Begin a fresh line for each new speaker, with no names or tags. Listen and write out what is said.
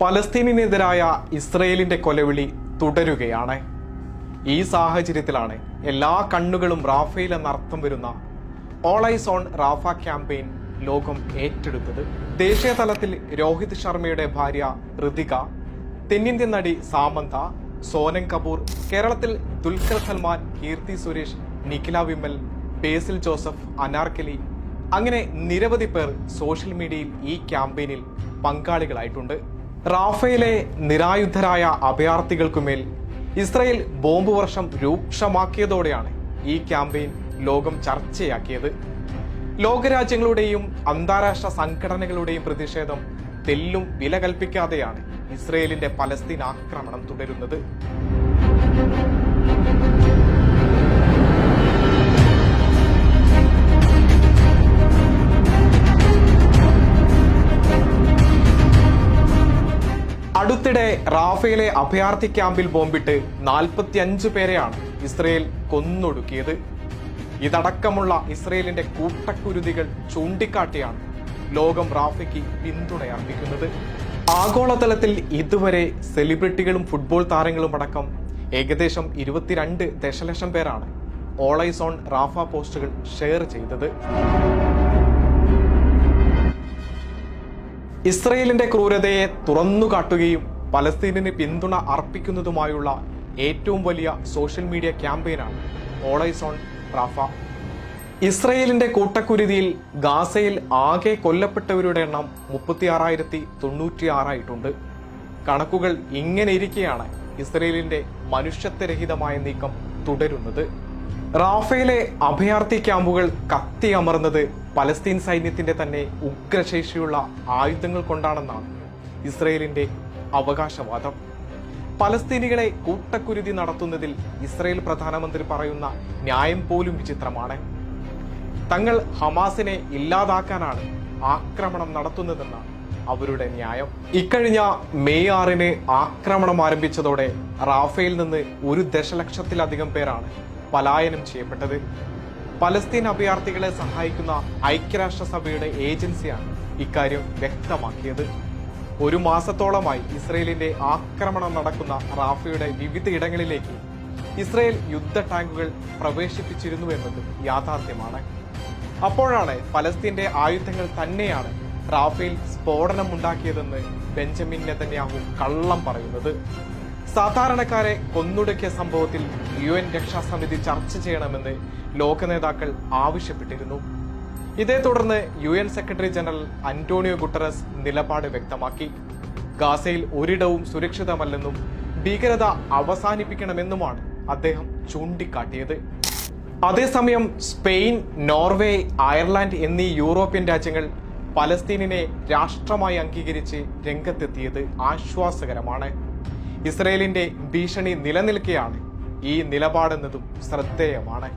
പലസ്തീനിനെതിരായ ഇസ്രയേലിന്റെ കൊലവിളി തുടരുകയാണ്. ഈ സാഹചര്യത്തിലാണ് എല്ലാ കണ്ണുകളും റാഫയിൽ എന്നർത്ഥം വരുന്ന all eyes on Rafah campaign ലോകം ഏറ്റെടുത്തത്. ദേശീയ തലത്തിൽ രോഹിത് ശർമ്മയുടെ ഭാര്യ ഋതിക, തെന്നിന്ത്യൻ നടി സാമന്ത, സോനം കപൂർ, കേരളത്തിൽ ദുൽഖർ സൽമാൻ, കീർത്തി സുരേഷ്, നിഖില വിമൽ, ബേസിൽ ജോസഫ്, അനാർക്കലി, അങ്ങനെ നിരവധി പേർ സോഷ്യൽ മീഡിയയിൽ ഈ ക്യാമ്പയിനിൽ പങ്കാളികളായിട്ടുണ്ട്. റാഫയിലെ നിരായുധരായ അഭയാർത്ഥികൾക്കുമേൽ ഇസ്രയേൽ ബോംബ് വർഷം രൂക്ഷമാക്കിയതോടെയാണ് ഈ ക്യാമ്പയിൻ ലോകം ചർച്ചയാക്കിയത്. ലോകരാജ്യങ്ങളുടെയും അന്താരാഷ്ട്ര സംഘടനകളുടെയും പ്രതിഷേധം തെല്ലും വില കൽപ്പിക്കാതെയാണ് ഇസ്രയേലിന്റെ പലസ്തീൻ ആക്രമണം തുടരുന്നത്. അടുത്തിടെ റാഫയിലെ അഭയാർത്ഥി ക്യാമ്പിൽ ബോംബിട്ട് 45 പേരെയാണ് ഇസ്രയേൽ കൊന്നൊടുക്കിയത്. ഇതടക്കമുള്ള ഇസ്രയേലിന്റെ കൂട്ടക്കുരുതികൾ ചൂണ്ടിക്കാട്ടിയാണ് ലോകം റാഫയ്ക്ക് പിന്തുണയർപ്പിക്കുന്നത്. ആഗോളതലത്തിൽ ഇതുവരെ സെലിബ്രിറ്റികളും ഫുട്ബോൾ താരങ്ങളും അടക്കം ഏകദേശം 22 ദശലക്ഷം പേരാണ് ഓൾ ഐസ് ഓൺ റാഫ പോസ്റ്റുകൾ ഷെയർ ചെയ്തത്. ഇസ്രയേലിന്റെ ക്രൂരതയെ തുറന്നുകാട്ടുകയും പലസ്തീനിന് പിന്തുണ അർപ്പിക്കുന്നതുമായുള്ള ഏറ്റവും വലിയ സോഷ്യൽ മീഡിയ ക്യാമ്പയിനാണ് ഓൾ ഐസ് ഓൺ റാഫ. ഇസ്രയേലിന്റെ കൂട്ടക്കുരുതിയിൽ ഗാസയിൽ ആകെ കൊല്ലപ്പെട്ടവരുടെ എണ്ണം 36,096 കണക്കുകൾ ഇങ്ങനെ ഇരിക്കെയാണ് ഇസ്രയേലിന്റെ മനുഷ്യത്വരഹിതമായ നീക്കം തുടരുന്നത്. റാഫയിലെ അഭയാർത്ഥി ക്യാമ്പുകൾ കത്തിയമർന്നത് പലസ്തീൻ സൈന്യത്തിന്റെ തന്നെ ഉഗ്രശേഷിയുള്ള ആയുധങ്ങൾ കൊണ്ടാണെന്നാണ് ഇസ്രയേലിന്റെ അവകാശവാദം. പലസ്തീനികളെ കൂട്ടക്കുരുതി നടത്തുന്നതിൽ ഇസ്രയേൽ പ്രധാനമന്ത്രി പറയുന്ന ന്യായം പോലും വിചിത്രമാണ്. തങ്ങൾ ഹമാസിനെ ഇല്ലാതാക്കാനാണ് ആക്രമണം നടത്തുന്നതെന്നാണ് അവരുടെ ന്യായം. ഇക്കഴിഞ്ഞ മെയ് 6 ആക്രമണം ആരംഭിച്ചതോടെ റാഫയിൽ നിന്ന് 1 ദശലക്ഷത്തിലധികം പേരാണ് പലായനം ചെയ്യപ്പെട്ടത്. പലസ്തീൻ അഭയാർത്ഥികളെ സഹായിക്കുന്ന ഐക്യരാഷ്ട്രസഭയുടെ ഏജൻസിയാണ് ഇക്കാര്യം വ്യക്തമാക്കിയത്. 1 മാസത്തോളമായി ഇസ്രയേലിന്റെ ആക്രമണം നടക്കുന്ന റാഫയുടെ വിവിധ ഇടങ്ങളിലേക്ക് ഇസ്രയേൽ യുദ്ധ ടാങ്കുകൾ പ്രവേശിപ്പിച്ചിരുന്നു എന്നത് യാഥാർത്ഥ്യമാണ്. അപ്പോഴാണ് പലസ്തീന്റെ ആയുധങ്ങൾ തന്നെയാണ് റാഫയിൽ സ്ഫോടനം ഉണ്ടാക്കിയതെന്ന് ബെഞ്ചമിൻ നെതന്യാഹു കള്ളം പറയുന്നത്. സാധാരണക്കാരെ കൊന്നൊടുക്കിയ സംഭവത്തിൽ UN രക്ഷാസമിതി ചർച്ച ചെയ്യണമെന്ന് ലോക നേതാക്കൾ ആവശ്യപ്പെട്ടിരുന്നു. ഇതേ തുടർന്ന് UN secretary general Antonio Guterres നിലപാട് വ്യക്തമാക്കി. ഗാസയിൽ ഒരിടവും സുരക്ഷിതമല്ലെന്നും ഭീകരത അവസാനിപ്പിക്കണമെന്നുമാണ് അദ്ദേഹം ചൂണ്ടിക്കാട്ടിയത്. അതേസമയം സ്പെയിൻ, നോർവേ, അയർലാൻഡ് എന്നീ യൂറോപ്യൻ രാജ്യങ്ങൾ പലസ്തീനിനെ രാഷ്ട്രമായി അംഗീകരിച്ച് രംഗത്തെത്തിയത് ആശ്വാസകരമാണ്. ഇസ്രയേലിന്റെ ഭീഷണി നിലനിൽക്കെയാണ് ഈ നിലപാടെന്നതും ശ്രദ്ധേയമാണ്.